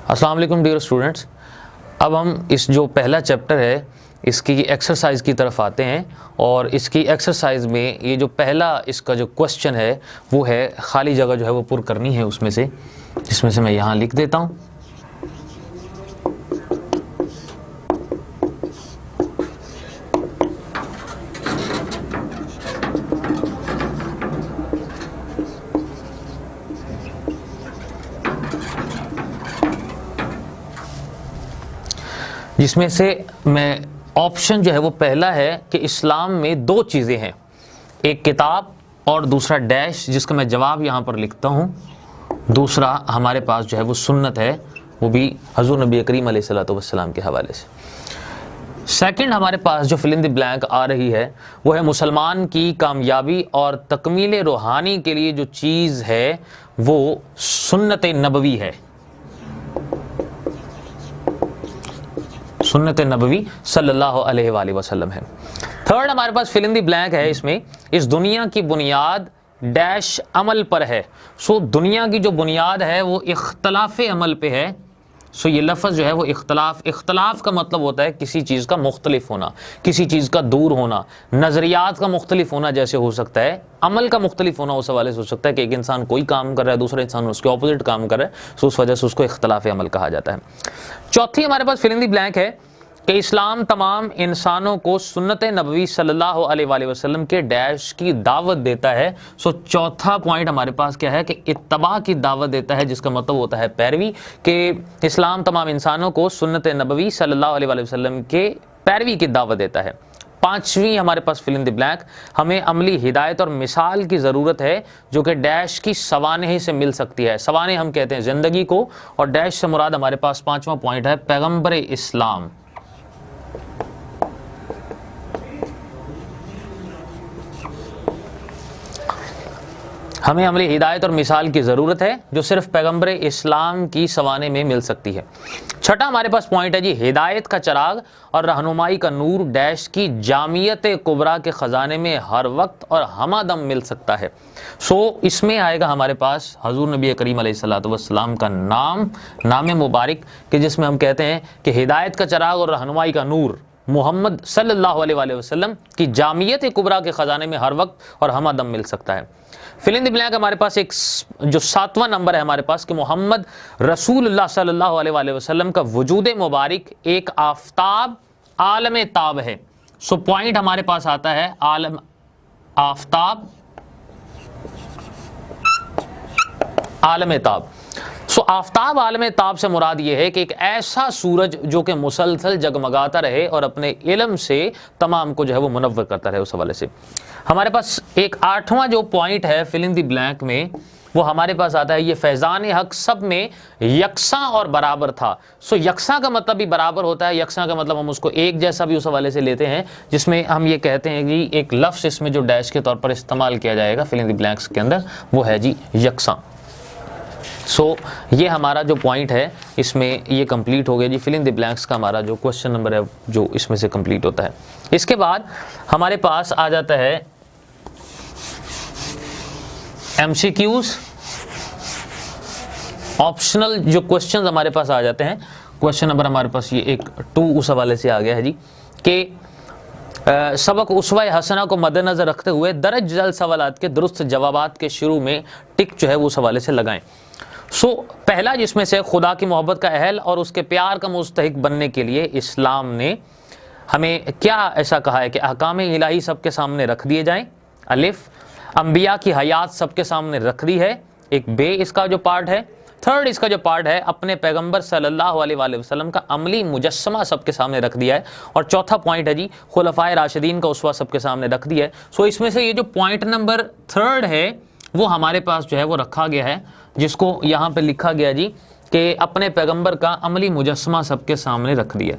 अस्सलाम वालेकुम dear students. अब हम इस जो पहला चैप्टर है इसकी एक्सरसाइज की तरफ आते हैं और इसकी एक्सरसाइज में ये जो पहला इसका जो क्वेश्चन है वो है खाली जगह जो है वो पुर करनी है उसमें से, जिसमें से मैं यहाँ लिख देता हूँ। जिसमें से मैं ऑप्शन जो है वो पहला है कि इस्लाम में दो चीज़ें हैं, एक किताब और दूसरा डैश, जिसका मैं जवाब यहाँ पर लिखता हूँ। दूसरा हमारे पास जो है वो सुन्नत है, वो भी हज़ूर नबी करीम अलैहिस्सलातु वस्सलाम के हवाले से। सेकंड हमारे पास जो फिल इन द ब्लैंक आ रही है वो है मुसलमान की कामयाबी और तकमील रूहानी के लिए जो चीज़ है वो सुन्नत नबवी है, सुन्नत नबवी सल्लल्लाहु अलैहि वसल्लम है। थर्ड हमारे पास फिल इन द ब्लैंक है, इसमें इस दुनिया की बुनियाद डैश अमल पर है। सो दुनिया की जो बुनियाद है वो इख्तलाफ अमल पे है। सो ये लफ्ज़ जो है वो इख्तलाफ का मतलब होता है किसी चीज़ का मुख्तलिफ होना, किसी चीज़ का दूर होना, नज़रियात का मुख्तलिफ होना जैसे हो सकता है, अमल का मुख्तलिफ होना उस हवाले से हो सकता है कि एक इंसान कोई काम कर रहा है, दूसरा इंसान उसके ऑपोजिट काम कर रहा है, सो उस वजह से उसको इख्तलाफ अमल कहा जाता है। चौथी हमारे पास फिल इन द ब्लैंक है कि इस्लाम तमाम इंसानों को सुन्नत नबवी सल्लल्लाहु अलैहि वसल्लम के डैश की दावत देता है। सो चौथा पॉइंट हमारे पास क्या है कि इत्तबा की दावत देता है, जिसका मतलब होता है पैरवी, कि इस्लाम तमाम इंसानों को सुन्नत नबवी सल्लल्लाहु अलैहि वसल्लम के पैरवी की दावत देता है। पांचवी हमारे पास फिल इन द ब्लैंक, हमें अमली हिदायत और मिसाल की ज़रूरत है जो कि डैश की सवानह से मिल सकती है। सवानह हम कहते हैं ज़िंदगी को, और डैश से मुराद हमारे पास पांचवा पॉइंट है पैगम्बर इस्लाम। हमें अमली हिदायत और मिसाल की ज़रूरत है जो सिर्फ पैगम्बर इस्लाम की सवाने में मिल सकती है। छठा हमारे पास पॉइंट है जी, हिदायत का चराग और रहनुमाई का नूर डैश की जामियत कुबरा के ख़जाने में हर वक्त और हमादम मिल सकता है। सो इसमें आएगा हमारे पास हजूर नबी करीम अलैहिस्सलातु वस्सलाम का नाम मुबारक, कि जिसमें हम कहते हैं कि हिदायत का चराग और रहनुमाई का नूर मोहम्मद सल्लल्लाहु अलैहि वसल्लम की जामियत कुबरा के ख़जाने में हर वक्त और हमादम मिल सकता है। फिल इन द ब्लैंक हमारे पास एक जो सातवां नंबर है हमारे पास कि मोहम्मद रसूलुल्लाह सल्लल्लाहु अलैहि वसल्लम का वजूद मुबारक एक आफताब आलम ताब है। सो पॉइंट हमारे पास आता है आलम आफताब आलम ताब। सो आफताब आलम ताब से मुराद ये है कि एक ऐसा सूरज जो कि मुसलसल जगमगाता रहे और अपने इल्म से तमाम को जो है वो मुनव्वर करता रहे। उस हवाले से हमारे पास एक आठवां जो पॉइंट है फिल इन द ब्लैंक में वो हमारे पास आता है, ये फैज़ान हक सब में यकसा और बराबर था। सो यकसा का मतलब भी बराबर होता है, यकसा का मतलब हम उसको एक जैसा भी उस हवाले से लेते हैं, जिसमें हम ये कहते हैं कि एक लफ्ज़ इसमें जो डैश के तौर पर इस्तेमाल किया जाएगा फिल इन द ब्लैंक्स के अंदर वो है जी यकसा। सो ये हमारा जो पॉइंट है इसमें ये कंप्लीट हो गया जी, फिल इन द ब्लैंक्स का हमारा जो क्वेश्चन नंबर है जो इसमें से कंप्लीट होता है। इसके बाद हमारे पास आ जाता है MCQs, ऑप्शनल जो क्वेश्चन हमारे पास आ जाते हैं। क्वेश्चन नंबर हमारे पास ये 2 उस हवाले से आ गया है जी कि सबक उसवा हसना को मद्देनज़र रखते हुए दर्ज जल सवालात के दुरुस्त जवाबात के शुरू में टिक जो है वो उस हवाले से लगाएं। सो पहला जिसमें से खुदा की मोहब्बत का अहल और उसके प्यार का मुस्तहिक बनने के लिए इस्लाम ने हमें क्या ऐसा कहा है कि अहकाम इलाही सबके सामने रख दिए जाएं। अलिफ, अंबिया की हयात सबके सामने रख दी है, एक बे इसका जो पार्ट है। थर्ड इसका जो पार्ट है अपने पैगंबर सल्लल्लाहु अलैहि वसल्लम का अमली मुजस्समा सबके सामने रख दिया है। और चौथा पॉइंट है जी खुलफाए राशिदीन का उसवा सबके सामने रख दिया है। सो इसमें से ये जो पॉइंट नंबर 3 है वो हमारे पास जो है वो रखा गया है, जिसको यहाँ पे लिखा गया जी कि अपने पैगंबर का अमली मुजस्समा सबके सामने रख दिया।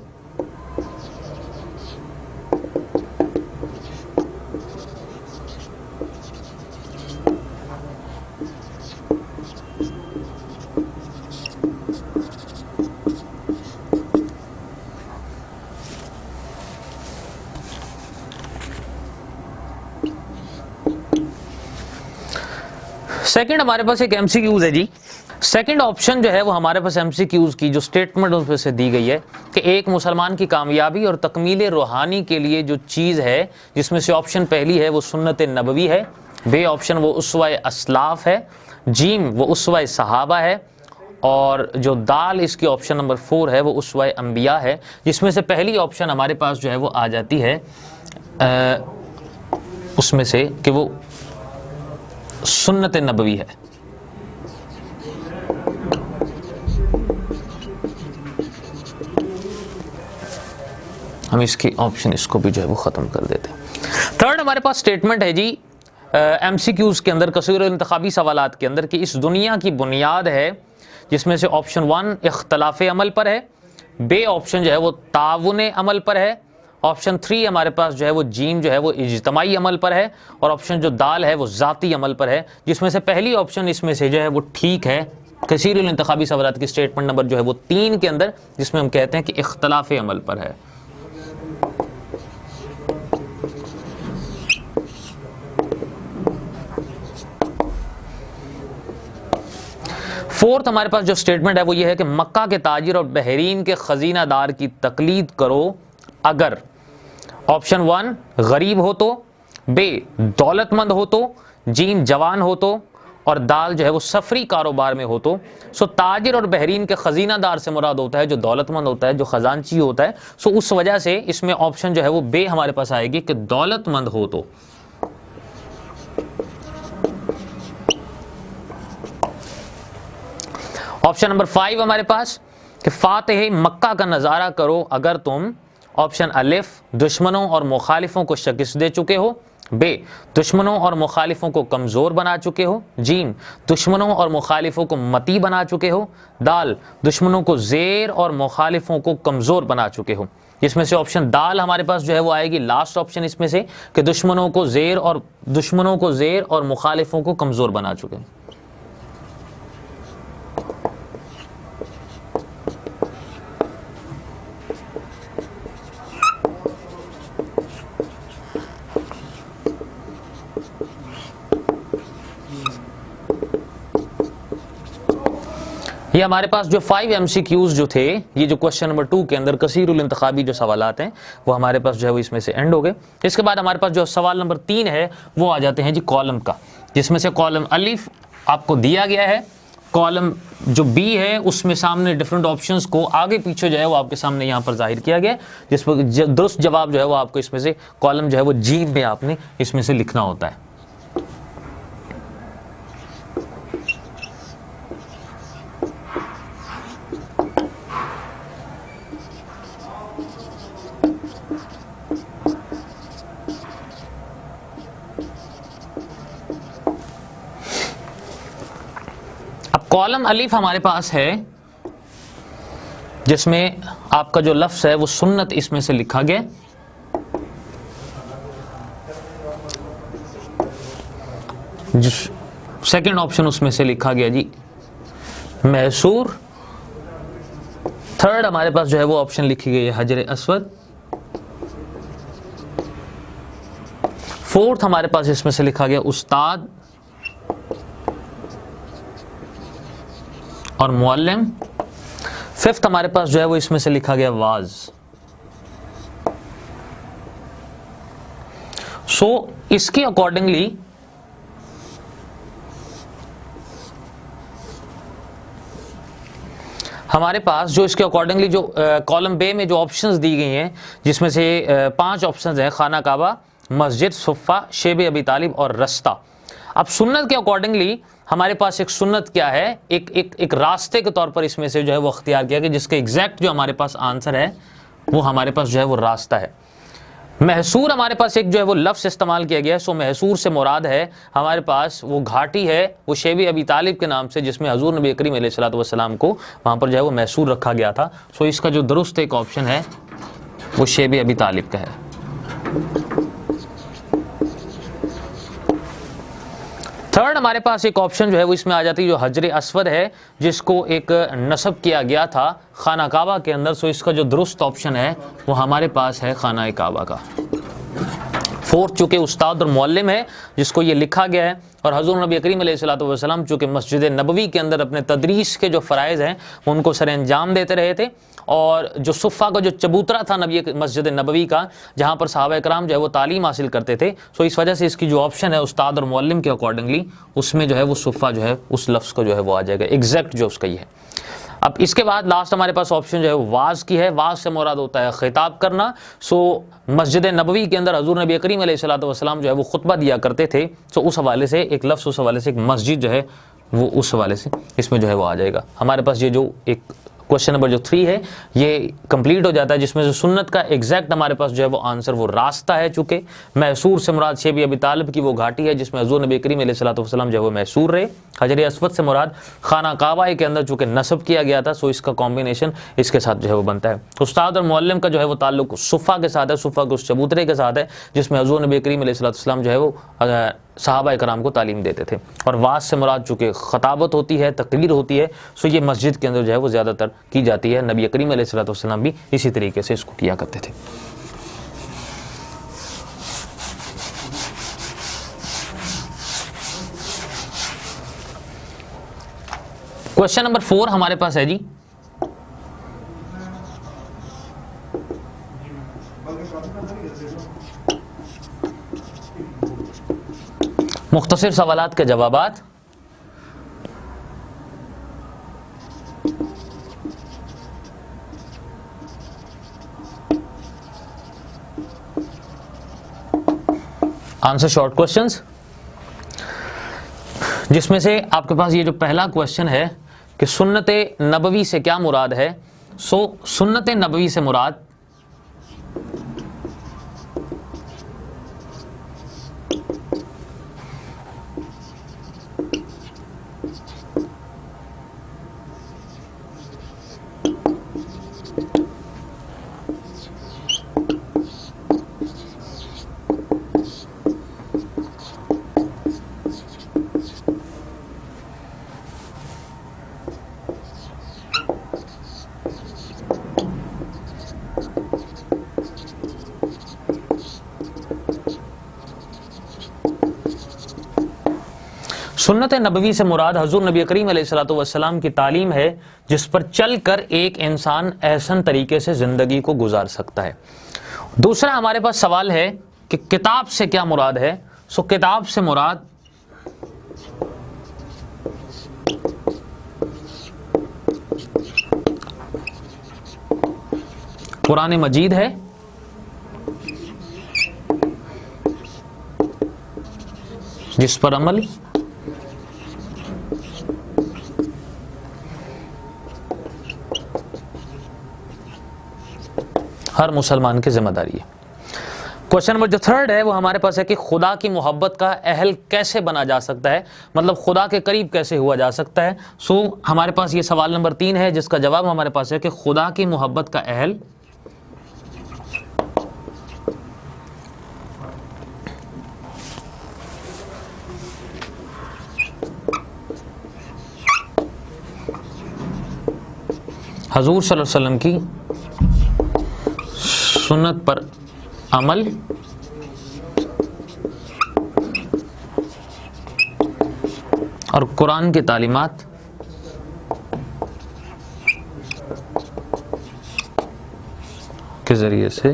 सेकंड हमारे पास एक MCQs है जी सेकंड ऑप्शन जो है वो हमारे पास एमसीक्यूज की जो स्टेटमेंट उसमें से दी गई है कि एक मुसलमान की कामयाबी और तकमील रूहानी के लिए जो चीज़ है, जिसमें से ऑप्शन पहली है वो सुन्नत नबवी है, बे ऑप्शन वो उसवा असलाफ है, जीम वो उसवा सहाबा है, और जो दाल इसकी ऑप्शन नंबर 4 है वो उसवा अंबिया है, जिसमें से पहली ऑप्शन हमारे पास जो है वो आ जाती है उसमें से कि वो सुन्नत नबवी है। हम इसकी ऑप्शन इसको भी जो है वो ख़त्म कर देते हैं। थर्ड हमारे पास स्टेटमेंट है जी एमसीक्यूज़ के अंदर, कसीर इंतखाबी सवालात के अंदर, कि इस दुनिया की बुनियाद है, जिसमें से ऑप्शन 1 इख्तलाफ अमल पर है, बे ऑप्शन जो है वो ताउन अमल पर है, ऑप्शन 3 हमारे पास जो है वो जीम जो है वो इज्तमाई अमल पर है, और ऑप्शन जो दाल है वो ज़ाती अमल पर है, जिसमें से पहली ऑप्शन इसमें से जो है वो ठीक है कसीर इंतखाबी सवालात की स्टेटमेंट नंबर जो है वो 3 के अंदर, जिसमें हम कहते हैं कि इख्तलाफ अमल पर है। फोर्थ हमारे पास जो स्टेटमेंट है वो ये है कि मक्का के ताजिर और बहरीन के खजीनादार की तकलीद करो अगर ऑप्शन 1 गरीब हो तो, बे दौलतमंद हो तो, जीम जवान हो तो, और दाल जो है वो सफरी कारोबार में हो तो। सो ताजिर और बहरीन के खजीनादार से मुराद होता है जो दौलतमंद होता है, जो खजानची होता है। सो उस वजह से इसमें ऑप्शन जो है वो बे हमारे पास आएगी कि दौलतमंद हो तो। ऑप्शन नंबर 5 हमारे पास कि फातिह मक्का का नज़ारा करो अगर तुम, ऑप्शन अलिफ दुश्मनों और मुखालिफों को शिकस्त दे चुके हो, बे दुश्मनों और मुखालिफों को कमज़ोर बना चुके हो, जीम दुश्मनों और मुखालिफों को मती बना चुके हो, दाल दुश्मनों को ज़ेर और मुखालिफों को कमज़ोर बना चुके हो। जिसमें से ऑप्शन दाल हमारे पास जो है वो आएगी लास्ट ऑप्शन इसमें से कि दुश्मनों को ज़ेर और मुखालिफों को कमज़ोर बना चुके हो। ये हमारे पास जो 5 MCQs जो थे, ये जो क्वेश्चन नंबर 2 के अंदर कसीरुल इंतखाबी जो सवालात हैं वो हमारे पास जो है वो इसमें से एंड हो गए। इसके बाद हमारे पास जो सवाल नंबर 3 है वो आ जाते हैं जी कॉलम का, जिसमें से कॉलम अलिफ आपको दिया गया है, कॉलम जो बी है उसमें सामने डिफरेंट ऑप्शंस को आगे पीछे जो है वो आपके सामने यहाँ पर जाहिर किया गया है, जिस पर दुरुस्त जवाब जो है वो आपको इसमें से कॉलम जो है वो जी में आपने इसमें से लिखना होता है। कॉलम अलीफ हमारे पास है जिसमें आपका जो लफ्ज है वो सुन्नत इसमें से लिखा गया। सेकंड ऑप्शन उसमें से लिखा गया जी मैसूर। थर्ड हमारे पास जो है वो ऑप्शन लिखी गई है हजर अस्वद। फोर्थ हमारे पास इसमें से लिखा गया उस्ताद और मुअल्लिम। फिफ्थ हमारे पास जो है वो इसमें से लिखा गया वाज। सो इसके अकॉर्डिंगली हमारे पास जो इसके अकॉर्डिंगली जो कॉलम बे में जो ऑप्शंस दी गई हैं, जिसमें से 5 ऑप्शंस हैं खाना काबा, मस्जिद, सुफ़ा, शेब अबी तालिब और रस्ता। अब सुन्नत के अकॉर्डिंगली हमारे पास एक सुन्नत क्या है, एक रास्ते के तौर पर इसमें से जो है वो अख्तियार किया गया, जिसका एग्जैक्ट जो हमारे पास आंसर है वो हमारे पास जो है वो रास्ता है। महसूर हमारे पास एक जो है वो लफ्ज़ इस्तेमाल किया गया है। सो महसूर से मुराद है हमारे पास वो घाटी है वो शेब अबी तालिब के नाम से, जिसमें हजूर नबी करीम अलैहिस्सलातु वस्सलाम को वहाँ पर जो है वो महसूर रखा गया था। सो इसका जो दुरुस्त एक ऑप्शन है वो शेब अबी तालिब का है। थर्ड हमारे पास एक ऑप्शन जो है वो इसमें आ जाती है जो हजर अस्वद है, जिसको एक नस्ब किया गया था खाना काबा के अंदर। सो इसका जो दुरुस्त ऑप्शन है वो हमारे पास है खाना काबा का। फोर्थ चूँकि उस्ताद और मुअल्लिम है जिसको ये लिखा गया है, और हज़ूर नबी करीम अलैहिस्सलातु वस्सलाम चूँकि मस्जिद नबवी के अंदर अपने तदरीस के जो फ़राइज़ हैं उनको सर अंजाम देते रहे थे, और जो सुफ़ा का जो चबूतरा था नबी मस्जिद नबवी का, जहाँ पर सहाबा कराम जो है वो तालीम हासिल करते थे, सो इस वजह से इसकी जो ऑप्शन है उस्ताद और मुअल्लिम के अकॉर्डिंगली, उसमें जो है वो सुफ़ा जो है उस लफ्ज़ को जो है वो आ जाएगा, एग्जैक्ट जो उसका ही है। अब इसके बाद लास्ट हमारे पास ऑप्शन जो है वाज की है। वाज से मुराद होता है खिताब करना। सो मस्जिद नबवी के अंदर हजूर नबी करीम अलैहिस्सलातु वस्सलाम जो है वो खुतबा दिया करते थे, सो उस हवाले से एक लफ्ज़, उस हवाले से एक मस्जिद जो है वो उस हवाले से इसमें जो है वो आ जाएगा। हमारे पास ये जो एक क्वेश्चन नंबर जो 3 है ये कंप्लीट हो जाता है, जिसमें से सुन्नत का एग्जैक्ट हमारे पास जो है वो आंसर वो रास्ता है। चूँकि मैसूर से मुराद शेब अबी तालिब की वो घाटी है जिसमें हज़ूर नबी करीम अलैहिस्सलातु वस्सलाम जो है वो मैसूर रहे। हजर अस्वद से मुराद खाना काबा के अंदर चूँकि नस्ब किया गया था, सो इसका कॉम्बिनेशन इसके साथ जो है वो बनता है। उस्ताद और मुअल्लिम का जो है वो ताल्लुक सुफ़ा के साथ है, सुफ़ा के उस चबूतरे के साथ है जिसमें हज़ूर नबी करीम अलैहिस्सलातु वस्सलाम जो है वो सहाबा कराम को तालीम देते थे। और वाज से मुराद चूँकि खताबत होती है, तकरीर होती है, सो ये मस्जिद के अंदर जो है वो ज़्यादातर की जाती है। नबी करीम अलैहिस्सलातु वस्सलाम भी इसी तरीके से इसको किया करते थे। क्वेश्चन नंबर 4 हमारे पास है जी, मुख्तसर सवालात के जवाबात। आंसर शॉर्ट क्वेश्चंस, जिसमें से आपके पास ये जो पहला क्वेश्चन है कि सुन्नत नबवी से क्या मुराद है। सो सुन्नत नबवी से मुराद सुन्नत नबवी से मुराद हजूर नबी करीम अलैहिस्सलातु वस्सलाम की तालीम है जिस पर चलकर एक इंसान एहसन तरीके से जिंदगी को गुजार सकता है। दूसरा हमारे पास सवाल है कि किताब से क्या मुराद है। सो किताब से मुराद कुरान मजीद है, जिस पर अमल हर मुसलमान की जिम्मेदारी है। क्वेश्चन नंबर जो 3 है वो हमारे पास है कि खुदा की मोहब्बत का अहल कैसे बना जा सकता है, मतलब खुदा के करीब कैसे हुआ जा सकता है। सो हमारे पास ये सवाल नंबर 3 है जिसका जवाब हमारे पास है कि खुदा की मोहब्बत का अहल हजूर सल्लल्लाहु अलैहि वसल्लम की सुन्नत पर अमल और कुरान की तालीमात के जरिए से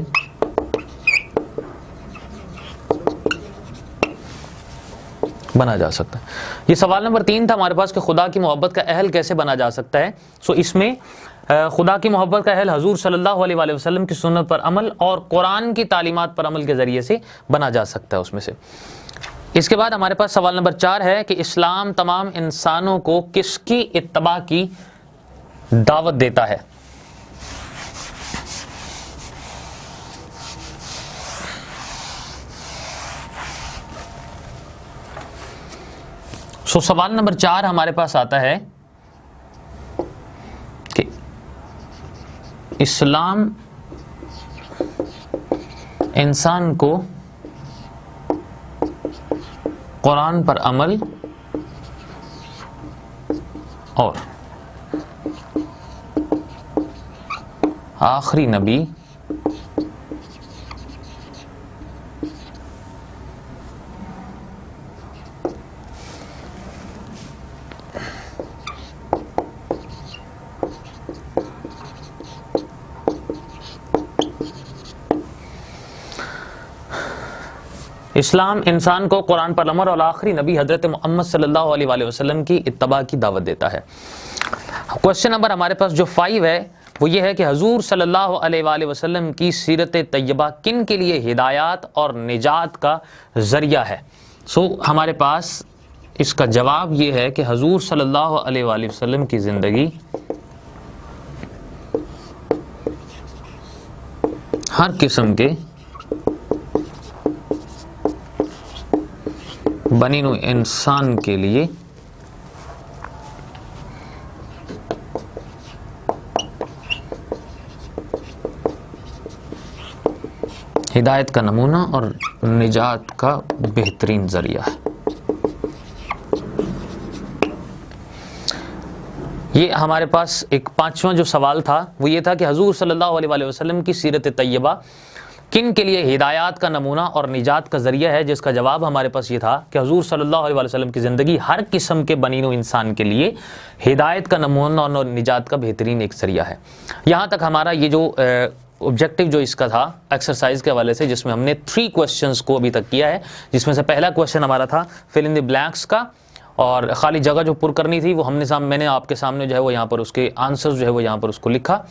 बना जा सकता है। ये सवाल नंबर 3 था हमारे पास कि खुदा की मोहब्बत का अहल कैसे बना जा सकता है। सो इसमें खुदा की मोहब्बत का अहल हजूर सल्लल्लाहु अलैहि वसल्लम की सुन्नत पर अमल और कुरान की तालीमात पर अमल के ज़रिए से बना जा सकता है उसमें से। इसके बाद हमारे पास सवाल नंबर 4 है कि इस्लाम तमाम इंसानों को किसकी इत्तबा की दावत देता है। सो सवाल नंबर 4 हमारे पास आता है कि इस्लाम इंसान को कुरान पर अमल और आखिरी नबी इस्लाम इंसान को कुरान पर अमल और आखिरी नबी हजरत मोहम्मद सल्लल्लाहु अलैहि वसल्लम की इत्तबा की दावत देता है। क्वेश्चन नंबर हमारे पास जो 5 है वो ये है कि हजूर सल्लल्लाहु अलैहि वसल्लम की सीरत तैयबा किन के लिए हिदायत और निजात का ज़रिया है। हमारे पास इसका जवाब ये है कि हजूर सल्लल्लाहु अलैहि वसल्लम की ज़िंदगी हर किस्म के बनीनो इंसान के लिए हिदायत का नमूना और निजात का बेहतरीन जरिया है। ये हमारे पास एक 5वां जो सवाल था वो ये था कि हजूर सल्लल्लाहु अलैहि वसल्लम की सीरत तैयबा किन के लिए हिदायत का नमूना और निजात का ज़रिया है, जिसका जवाब हमारे पास ये था कि हजूर सल्लल्लाहु अलैहि वसल्लम की ज़िंदगी हर किस्म के बनीनो इंसान के लिए हिदायत का नमूना और निजात का बेहतरीन एक ज़रिया है। यहाँ तक हमारा ये जो ऑब्जेक्टिव जो इसका था एक्सरसाइज के हवाले से, जिसमें हमने 3 क्वेश्चंस को अभी तक किया है, जिसमें से पहला क्वेश्चन हमारा था फिल इन द ब्लैंक्स का, और खाली जगह जो पुर करनी थी वो मैंने आपके सामने जो है वो यहाँ पर उसके आंसर्स जो है वो यहाँ पर उसको लिखा।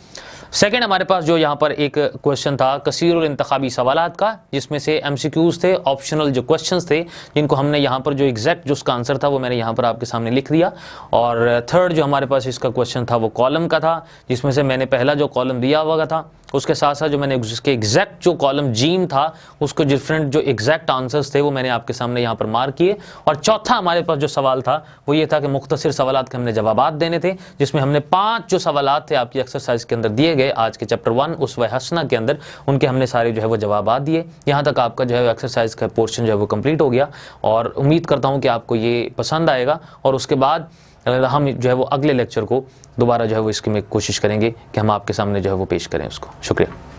सेकंड हमारे पास जो यहाँ पर एक क्वेश्चन था कसीरुल इंतखाबी सवालात का, जिसमें से MCQs थे, ऑप्शनल जो क्वेश्चंस थे, जिनको हमने यहाँ पर जो एग्जैक्ट जो उसका आंसर था वो मैंने यहाँ पर आपके सामने लिख दिया। और थर्ड जो हमारे पास इसका क्वेश्चन था वो कॉलम का था, जिसमें से मैंने पहला जो कॉलम दिया हुआ था उसके साथ साथ जो मैंने उसके एग्जैक्ट जो कॉलम जीम था उसको डिफरेंट जो एग्जैक्ट आंसर्स थे वो मैंने आपके सामने यहाँ पर मार्क किए। और चौथा हमारे पास जो सवाल था वो ये था कि मुख्तसर सवालात के हमने जवाबात देने थे, जिसमें हमने 5 जो सवालात थे आपकी एक्सरसाइज के अंदर दिए गए आज के चैप्टर 1 उसवा हसना के अंदर, उनके हमने सारे जो है वो जवाबात दिए। यहाँ तक आपका जो है एक्सरसाइज का पोर्शन जो है वो कंप्लीट हो गया और उम्मीद करता हूँ कि आपको ये पसंद आएगा। और उसके बाद हम जो है वो अगले लेक्चर को दोबारा जो है वो इसकी में कोशिश करेंगे कि हम आपके सामने जो है वो पेश करें उसको। शुक्रिया।